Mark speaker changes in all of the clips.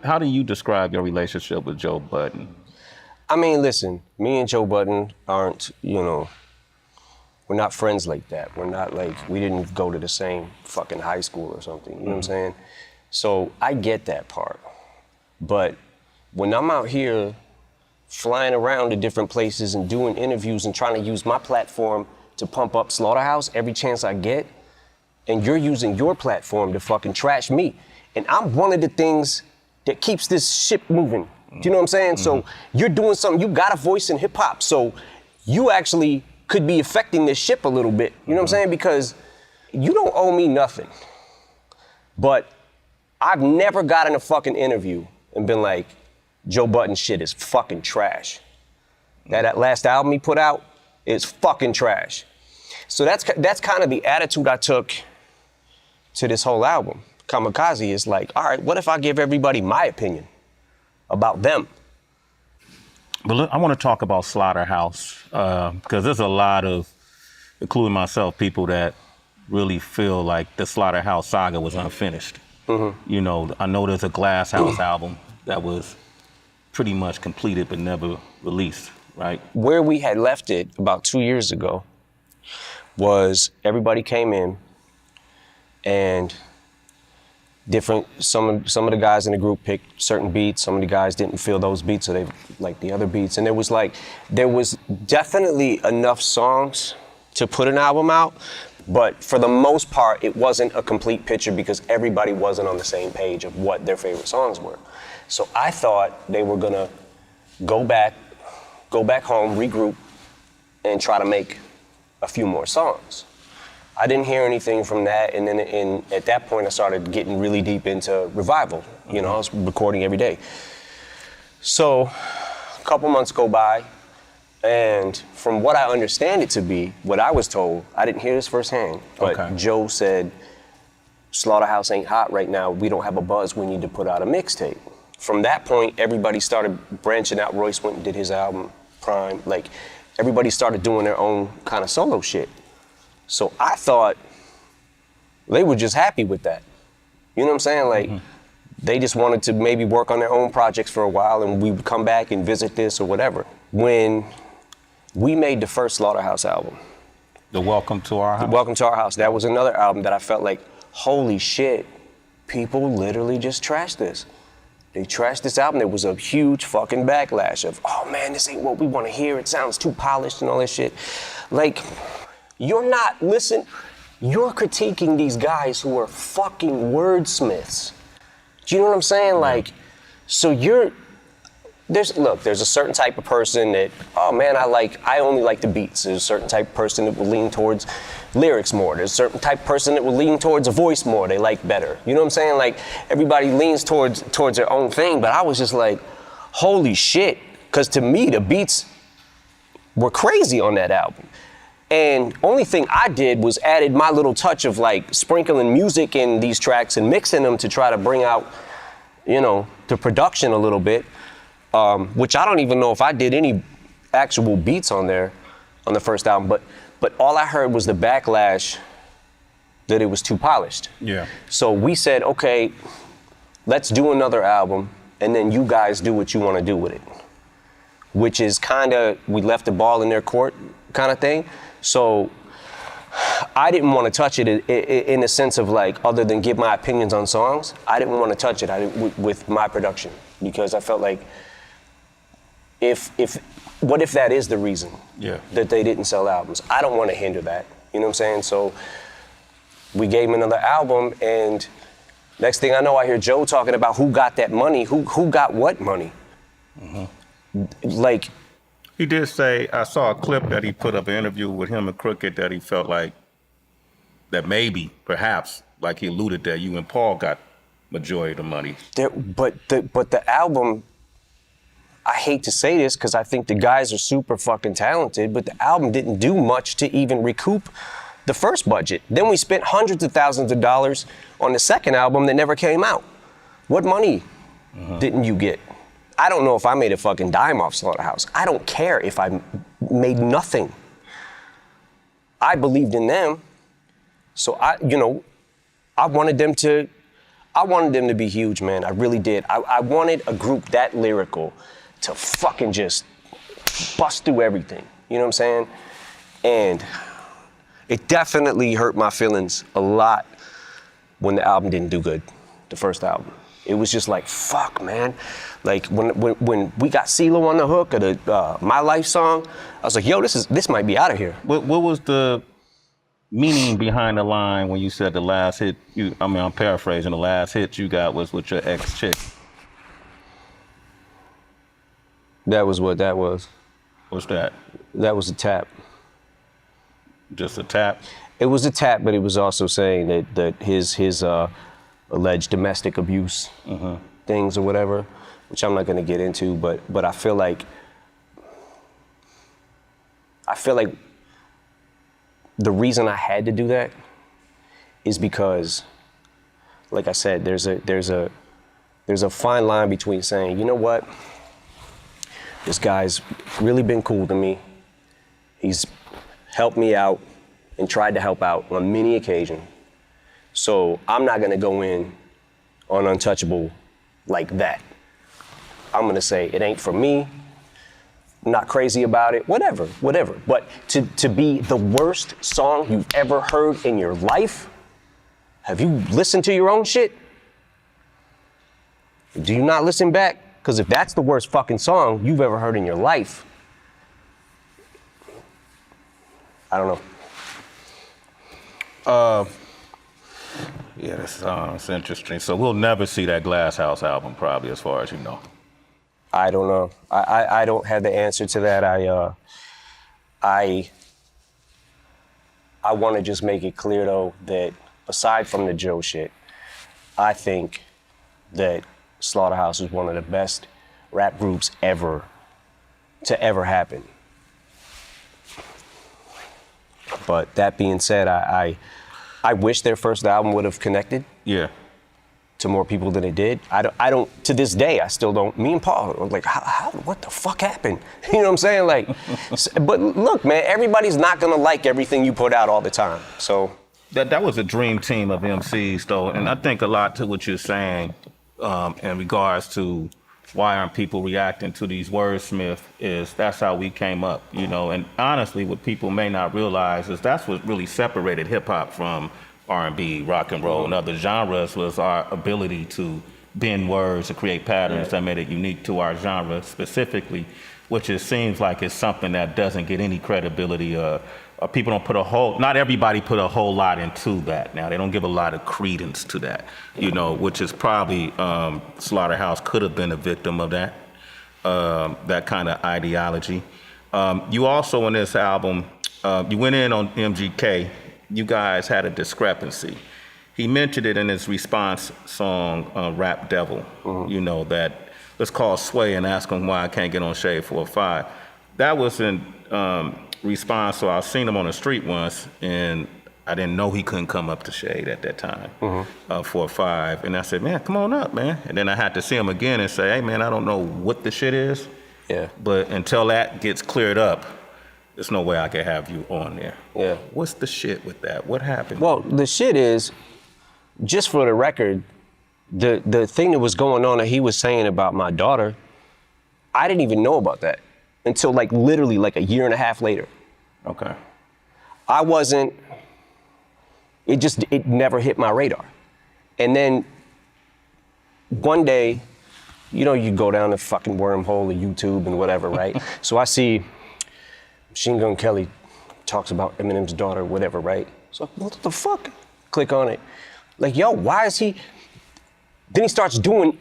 Speaker 1: how do you describe your relationship with Joe Budden?
Speaker 2: I mean, listen, me and Joe Budden aren't, we're not friends like that. We're not like, we didn't go to the same fucking high school or something, you know what I'm saying? So I get that part. But when I'm out here flying around to different places and doing interviews and trying to use my platform to pump up Slaughterhouse every chance I get, and you're using your platform to fucking trash me, and I'm one of the things that keeps this ship moving. Do you know what I'm saying? So you're doing something, you got a voice in hip hop, so you actually could be affecting this ship a little bit. You know what I'm saying? Because you don't owe me nothing. But I've never gotten a fucking interview and been like, Joe Budden shit is fucking trash. That last album he put out is fucking trash. So that's kind of the attitude I took to this whole album. Kamikaze is like, all right, what if I give everybody my opinion about them?
Speaker 1: But look, I want to talk about Slaughterhouse, because there's a lot of, including myself, people that really feel like the Slaughterhouse saga was unfinished. You know, I know there's a Glass House album that was pretty much completed but never released, right?
Speaker 2: Where we had left it about 2 years ago was everybody came in and some of the guys in the group picked certain beats. Some of the guys didn't feel those beats, so they liked the other beats. And there was definitely enough songs to put an album out, but for the most part, it wasn't a complete picture because everybody wasn't on the same page of what their favorite songs were. So I thought they were gonna go back home, regroup, and try to make a few more songs. I didn't hear anything from that, and then at that point I started getting really deep into Revival. I was recording every day. So a couple months go by, and from what I understand it to be, what I was told, I didn't hear this firsthand, but Joe said, Slaughterhouse ain't hot right now, we don't have a buzz, we need to put out a mixtape. From that point, everybody started branching out. Royce went and did his album, Prime. Like, everybody started doing their own kind of solo shit. So I thought they were just happy with that. You know what I'm saying? Like, they just wanted to maybe work on their own projects for a while and we would come back and visit this or whatever. When we made the first Slaughterhouse album.
Speaker 1: The Welcome to Our House?
Speaker 2: The Welcome to Our House. That was another album that I felt like, holy shit, people literally just trashed this. They trashed this album. There was a huge fucking backlash of, oh man, this ain't what we want to hear. It sounds too polished and all this shit. Like, you're critiquing these guys who are fucking wordsmiths. Do you know what I'm saying? Like, so there's a certain type of person that, oh man, I only like the beats. There's a certain type of person that will lean towards lyrics more. There's a certain type of person that will lean towards a voice more, they like better. You know what I'm saying? Like, everybody leans towards their own thing, but I was just like, holy shit. Because to me, the beats were crazy on that album. And only thing I did was added my little touch of like sprinkling music in these tracks and mixing them to try to bring out, the production a little bit. Which I don't even know if I did any actual beats on there on the first album, but all I heard was the backlash that it was too polished.
Speaker 1: Yeah.
Speaker 2: So we said, okay, let's do another album and then you guys do what you want to do with it. Which is we left the ball in their court kind of thing. So I didn't want to touch it in the sense of like, other than give my opinions on songs, I didn't want to touch it with my production because I felt like, what if that is the reason that they didn't sell albums? I don't want to hinder that. You know what I'm saying? So we gave him another album, and next thing I know, I hear Joe talking about who got that money, who got what money. Like,
Speaker 1: he did say, I saw a clip that he put up, an interview with him and Crooked, that he felt like that maybe, perhaps, like he alluded that you and Paul got majority of the money.
Speaker 2: But the album, I hate to say this because I think the guys are super fucking talented, but the album didn't do much to even recoup the first budget. Then we spent hundreds of thousands of dollars on the second album that never came out. What money didn't you get? I don't know if I made a fucking dime off Slaughterhouse. I don't care if I made nothing. I believed in them, so I wanted them to I wanted them to be huge, man. I really did. I wanted a group that lyrical to fucking just bust through everything. You know what I'm saying? And it definitely hurt my feelings a lot when the album didn't do good, the first album. It was just like, fuck, man. Like when we got CeeLo on the hook of the My Life song, I was like, yo, this might be out of here.
Speaker 1: What was the meaning behind the line when you said the last hit? I'm paraphrasing. The last hit you got was with your ex-chick.
Speaker 2: That was what that was.
Speaker 1: What's that?
Speaker 2: That was a tap.
Speaker 1: Just a tap?
Speaker 2: It was a tap, but it was also saying that his alleged domestic abuse things or whatever, which I'm not gonna get into, but I feel like the reason I had to do that is because, like I said, there's a fine line between saying, you know what, this guy's really been cool to me. He's helped me out and tried to help out on many occasions. So I'm not gonna go in on Untouchable like that. I'm gonna say it ain't for me, I'm not crazy about it, whatever. But to be the worst song you've ever heard in your life, have you listened to your own shit? Do you not listen back? Because if that's the worst fucking song you've ever heard in your life, I don't know.
Speaker 1: Yeah, that's interesting. So we'll never see that Glass House album, probably, as far as you know.
Speaker 2: I don't know. I don't have the answer to that. I want to just make it clear, though, that aside from the Joe shit, I think that Slaughterhouse is one of the best rap groups to ever happen. But that being said, I wish their first album would have connected.
Speaker 1: Yeah.
Speaker 2: To more people than it did. I don't, to this day, I still don't. Me and Paul are like, what the fuck happened? You know what I'm saying? Like, but look, man, everybody's not gonna like everything you put out all the time. So
Speaker 1: that was a dream team of MCs, though, and I think a lot to what you're saying in regards to why aren't people reacting to these wordsmiths is that's how we came up, you know. And honestly, what people may not realize is that's what really separated hip hop from R&B, rock and roll, and other genres was our ability to bend words, to create patterns that made it unique to our genre specifically, which it seems like it's something that doesn't get any credibility. People don't not everybody put a whole lot into that now. They don't give a lot of credence to that, you know, which is probably, Slaughterhouse could have been a victim of that kind of ideology. You also, in this album, you went in on MGK. You guys had a discrepancy. He mentioned it in his response song, Rap Devil, you know, that let's call Sway and ask him why I can't get on Shade 4-5. That was in response, so I seen him on the street once, and I didn't know he couldn't come up to Shade at that time, 4-5. And I said, man, come on up, man. And then I had to see him again and say, hey, man, I don't know what the shit is, but until that gets cleared up, there's no way I can have you on there.
Speaker 2: Yeah.
Speaker 1: What's the shit with that? What happened?
Speaker 2: Well, the shit is, just for the record, the thing that was going on that he was saying about my daughter, I didn't even know about that until like literally like a year and a half later.
Speaker 1: Okay.
Speaker 2: It never hit my radar. And then one day, you know, you go down the fucking wormhole of YouTube and whatever, right? So I see Machine Gun Kelly talks about Eminem's daughter, whatever, right? So what the fuck? Click on it. Like, yo, why is he? Then he starts doing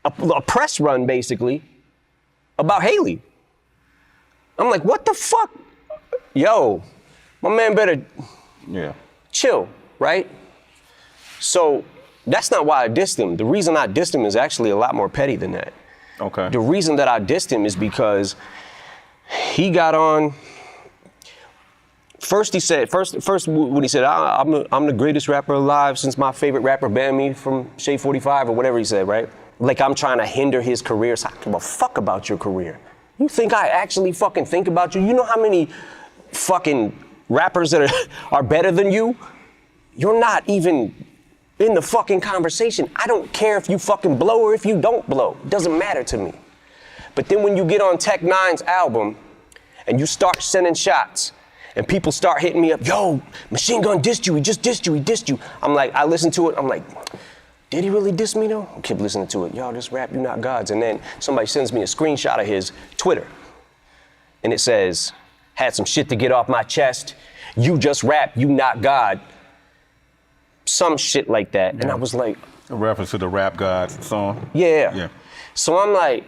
Speaker 2: a press run, basically, about Haley. I'm like, what the fuck? Yo, my man better chill, right? So that's not why I dissed him. The reason I dissed him is actually a lot more petty than that.
Speaker 1: Okay.
Speaker 2: The reason that I dissed him is because he got on. First when he said, I'm the greatest rapper alive since my favorite rapper banned me from Shade 45 or whatever he said, right? Like I'm trying to hinder his career. So I don't give a fuck about your career. You think I actually fucking think about you? You know how many fucking rappers that are better than you? You're not even in the fucking conversation. I don't care if you fucking blow or if you don't blow. It doesn't matter to me. But then when you get on Tech Nine's album and you start sending shots and people start hitting me up, yo, Machine Gun dissed you, he just dissed you, he dissed you. I'm like, I listen to it, I'm like, did he really diss me though? I keep listening to it. Yo, this rap, you not gods. And then somebody sends me a screenshot of his Twitter. And it says, had some shit to get off my chest. You just rap, you not God. Some shit like that. Yeah. And I was like.
Speaker 1: A reference to the Rap Gods song?
Speaker 2: Yeah. So I'm like,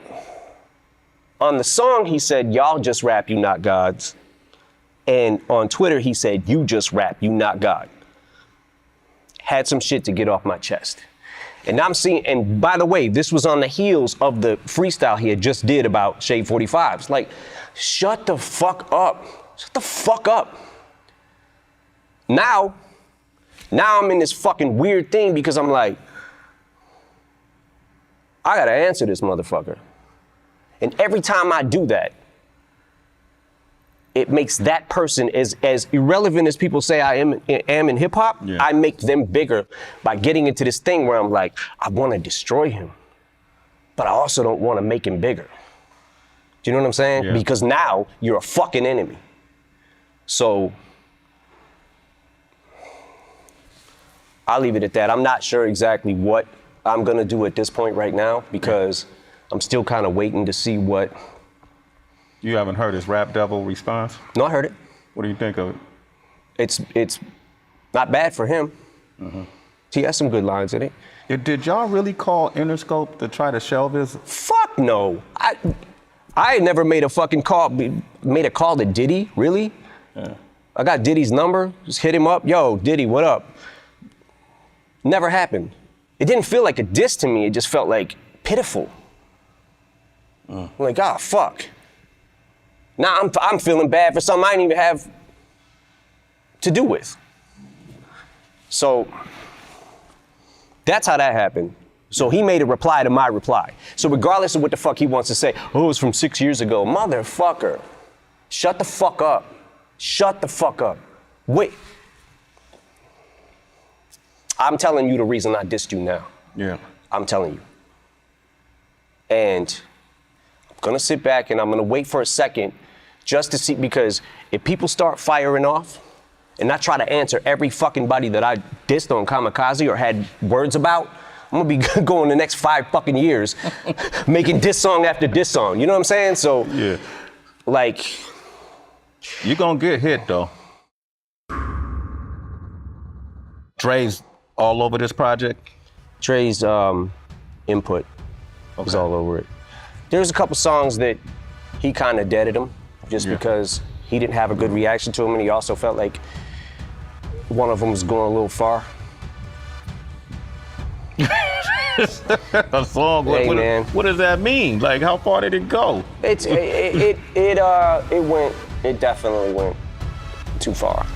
Speaker 2: on the song he said, y'all just rap, you not gods. And on Twitter he said, you just rap, you not God. Had some shit to get off my chest. And I'm seeing, and by the way, this was on the heels of the freestyle he had just did about Shade 45s. Like, shut the fuck up. Shut the fuck up. Now I'm in this fucking weird thing because I'm like, I gotta answer this motherfucker. And every time I do that, it makes that person as irrelevant as people say I am in hip hop. Yeah. I make them bigger by getting into this thing where I'm like, I want to destroy him, but I also don't want to make him bigger. Do you know what I'm saying? Yeah. Because now you're a fucking enemy. So I'll leave it at that. I'm not sure exactly what I'm gonna do at this point right now because I'm still kind of waiting to see what.
Speaker 1: You haven't heard his Rap Devil response?
Speaker 2: No, I heard it.
Speaker 1: What do you think of it?
Speaker 2: It's not bad for him. Mm-hmm. He has some good lines in it.
Speaker 1: Did y'all really call Interscope to try to shelve his?
Speaker 2: Fuck no. I had never made a call to Diddy, really? Yeah. I got Diddy's number, just hit him up. Yo, Diddy, what up? Never happened. It didn't feel like a diss to me, it just felt like pitiful. I'm like, ah, fuck. Now I'm feeling bad for something I didn't even have to do with. So that's how that happened. So he made a reply to my reply. So regardless of what the fuck he wants to say, oh, it's from 6 years ago. Motherfucker, shut the fuck up. Shut the fuck up. Wait. I'm telling you the reason I dissed you now.
Speaker 1: Yeah.
Speaker 2: I'm telling you. And I'm gonna sit back and I'm gonna wait for a second just to see, because if people start firing off and I try to answer every fucking buddy that I dissed on Kamikaze or had words about, I'm gonna be going the next 5 fucking years making diss song after diss song. You know what I'm saying? So,
Speaker 1: yeah.
Speaker 2: Like.
Speaker 1: You're gonna get hit though. Dre's all over this project?
Speaker 2: Dre's input was all over it. There's a couple songs that he kind of deaded them just because he didn't have a good reaction to them, and he also felt like one of them was going a little far.
Speaker 1: A song?
Speaker 2: Hey, man.
Speaker 1: What does that mean? Like, how far did it go?
Speaker 2: It definitely went too far.